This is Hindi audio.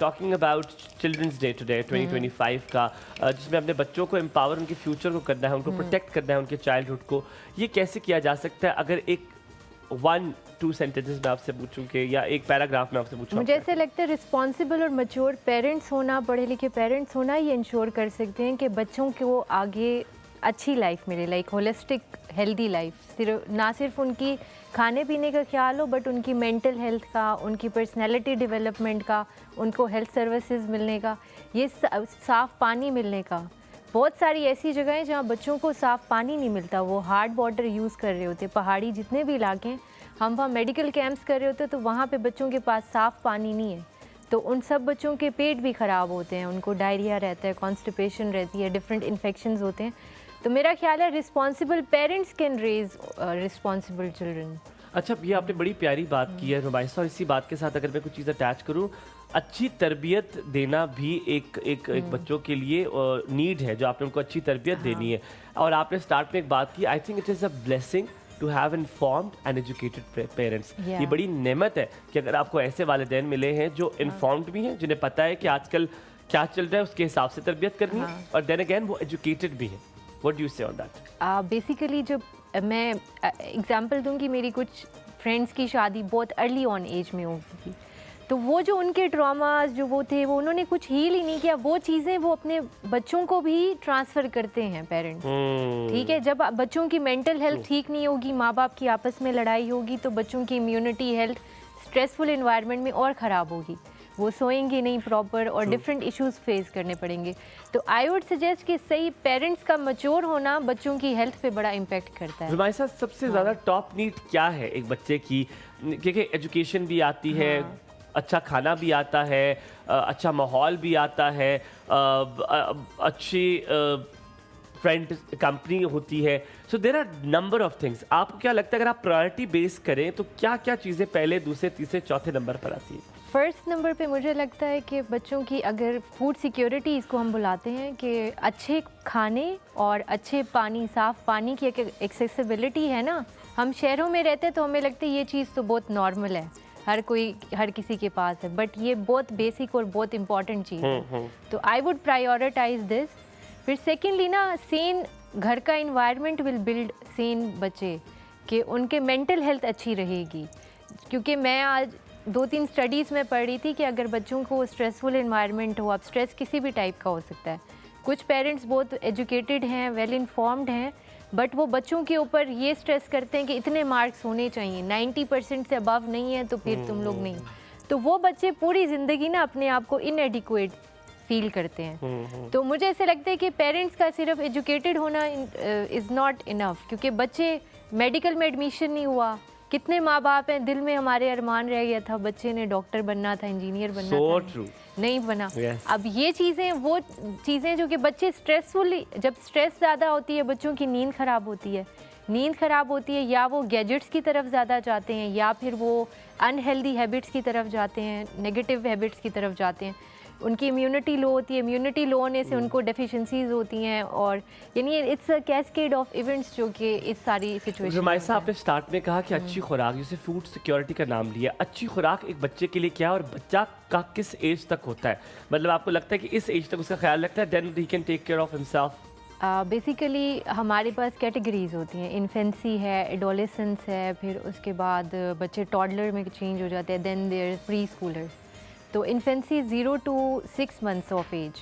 Talking about children's day today 2025 का जिसमें अपने बच्चों को एम्पावर, उनके फ्यूचर को करना है, उनको प्रोटेक्ट करना है, उनके चाइल्डहुड को, ये कैसे किया जा सकता है? अगर एक 1-2 सेंटेंसेस में आपसे पूछूं कि या एक पैराग्राफ में आपसे पूछूं, मुझे ऐसे लगता है रिस्पॉन्सिबल और मैच्योर पेरेंट्स होना, पढ़े लिखे पेरेंट्स होना ये इंश्योर कर सकते हैं कि बच्चों को आगे अच्छी लाइफ मिले, लाइक होलिस्टिक हेल्दी लाइफ, सिर्फ ना सिर्फ उनकी खाने पीने का ख्याल हो बट उनकी मेंटल हेल्थ का, उनकी पर्सनैलिटी डेवलपमेंट का, उनको हेल्थ सर्विसेज मिलने का, ये साफ़ पानी मिलने का। बहुत सारी ऐसी जगह हैं जहाँ बच्चों को साफ़ पानी नहीं मिलता, वो हार्ड वाटर यूज़ कर रहे होते, पहाड़ी जितने भी इलाके हैं, हम वहाँ मेडिकल कैंप्स कर रहे होते तो वहाँ पे बच्चों के पास साफ़ पानी नहीं है, तो उन सब बच्चों के पेट भी ख़राब होते हैं, उनको डायरिया रहता है, कॉन्स्टिपेशन रहती है, डिफरेंट इन्फेक्शंस होते हैं। तो मेरा ख्याल है responsible parents can raise responsible children. अच्छा, ये आपने बड़ी प्यारी बात की है रुमाइसा, और इसी बात के साथ अगर मैं कुछ चीज़ अटैच करूँ, अच्छी तरबियत देना भी एक बच्चों के लिए नीड है, जो आपने उनको अच्छी तरबियत देनी है। और आपने स्टार्ट में एक बात की, I think it is a blessing to have informed and educated parents. ये बड़ी नेमत है कि अगर आपको ऐसे वालिदैन मिले हैं जो इन्फॉर्म्ड भी हैं, जिन्हें पता है कि आजकल क्या चल रहा है, उसके हिसाब से तरबियत करनी है, और देन अगेन वो एजुकेटेड भी है। What do you say on that? Basically जब मैं एग्जांपल दूंगी, मेरी कुछ फ्रेंड्स की शादी बहुत अर्ली ऑन एज में हो गई थी, तो वो जो उनके ट्रॉमास जो वो थे, वो उन्होंने कुछ हील ही नहीं किया, वो चीज़ें वो अपने बच्चों को भी ट्रांसफ़र करते हैं पेरेंट्स। ठीक है, जब बच्चों की मेंटल हेल्थ ठीक नहीं होगी, माँ बाप की आपस में लड़ाई होगी, तो बच्चों की इम्यूनिटी हेल्थ स्ट्रेसफुल इन्वायरमेंट में और ख़राब होगी, वो सोएंगे नहीं प्रॉपर और डिफरेंट इश्यूज फेस करने पड़ेंगे। तो आई वुड सजेस्ट कि सही पेरेंट्स का मैच्योर होना बच्चों की हेल्थ पे बड़ा इम्पैक्ट करता है। हमारे साथ सबसे ज़्यादा टॉप नीड क्या है एक बच्चे की? क्योंकि एजुकेशन भी आती है, अच्छा खाना भी आता है, अच्छा माहौल भी आता है, अच्छी फ्रेंड कंपनी होती है, so there are number of things. आपको क्या लगता है अगर आप प्रायोरिटी बेस करें तो क्या क्या चीज़ें पहले, दूसरे, तीसरे, चौथे नंबर पर आती है? फर्स्ट नंबर पे मुझे लगता है कि बच्चों की, अगर फूड सिक्योरिटी इसको हम बुलाते हैं, कि अच्छे खाने और अच्छे पानी, साफ़ पानी की एक एक्सेसिबिलिटी है ना। हम शहरों में रहते हैं तो हमें लगता है ये चीज़ तो बहुत नॉर्मल है, हर किसी के पास है, बट ये बहुत बेसिक और बहुत इंपॉर्टेंट चीज़ है। तो आई वुड प्रायोरिटाइज दिस। फिर सेकेंडली ना, सेन घर का इन्वायरमेंट विल बिल्ड सेन बच्चे, कि उनके मेंटल हेल्थ अच्छी रहेगी। क्योंकि मैं आज 2-3 स्टडीज़ में पढ़ रही थी कि अगर बच्चों को स्ट्रेसफुल इन्वायरमेंट हो, अब स्ट्रेस किसी भी टाइप का हो सकता है, कुछ पेरेंट्स बहुत एजुकेटेड हैं, वेल इन्फॉर्म्ड हैं, बट वो बच्चों के ऊपर ये स्ट्रेस करते हैं कि इतने मार्क्स होने चाहिए, 90% से अबव नहीं है तो फिर तुम लोग नहीं। तो वो बच्चे पूरी ज़िंदगी ना अपने आप को इनएडिक्वेट फील करते हैं। तो मुझे ऐसे लगता है कि पेरेंट्स का सिर्फ एजुकेटेड होना इज़ नॉट इनफ, क्योंकि बच्चे, मेडिकल में एडमिशन नहीं हुआ, कितने माँ बाप हैं, दिल में हमारे अरमान रह गया था, बच्चे ने डॉक्टर बनना था, इंजीनियर बनना था, नहीं बना। अब ये चीज़ें, वो चीज़ें जो कि बच्चे स्ट्रेसफुल, जब स्ट्रेस ज़्यादा होती है बच्चों की नींद ख़राब होती है, या वो गैजेट्स की तरफ ज़्यादा जाते हैं, या फिर वो अनहेल्दी हैबिट्स की तरफ जाते हैं, नेगेटिव हैबिट्स की तरफ जाते हैं। उनकी इम्यूनिटी लो होती है, इम्यूनिटी लो होने से उनको डेफिशिएंसीज होती हैं, और यानी it's a cascade of events जो कि इस सारी सिचुएशन। रुमाइसा, आपने स्टार्ट में कहा कि अच्छी खुराक, जैसे फूड सिक्योरिटी का नाम लिया, अच्छी खुराक एक बच्चे के लिए क्या, और बच्चा का किस एज तक होता है? मतलब आपको लगता है कि इस एज तक उसका ख्याल रखता है, then he can take care of himself? Basically हमारे पास कैटेगरीज होती हैं, इन्फेंसी है, एडोलेसेंस है, फिर उसके बाद बच्चे टॉडलर में चेंज हो जाते हैं, देन देयर प्री स्कूलर्स। तो infancy 0 to 6 months of as,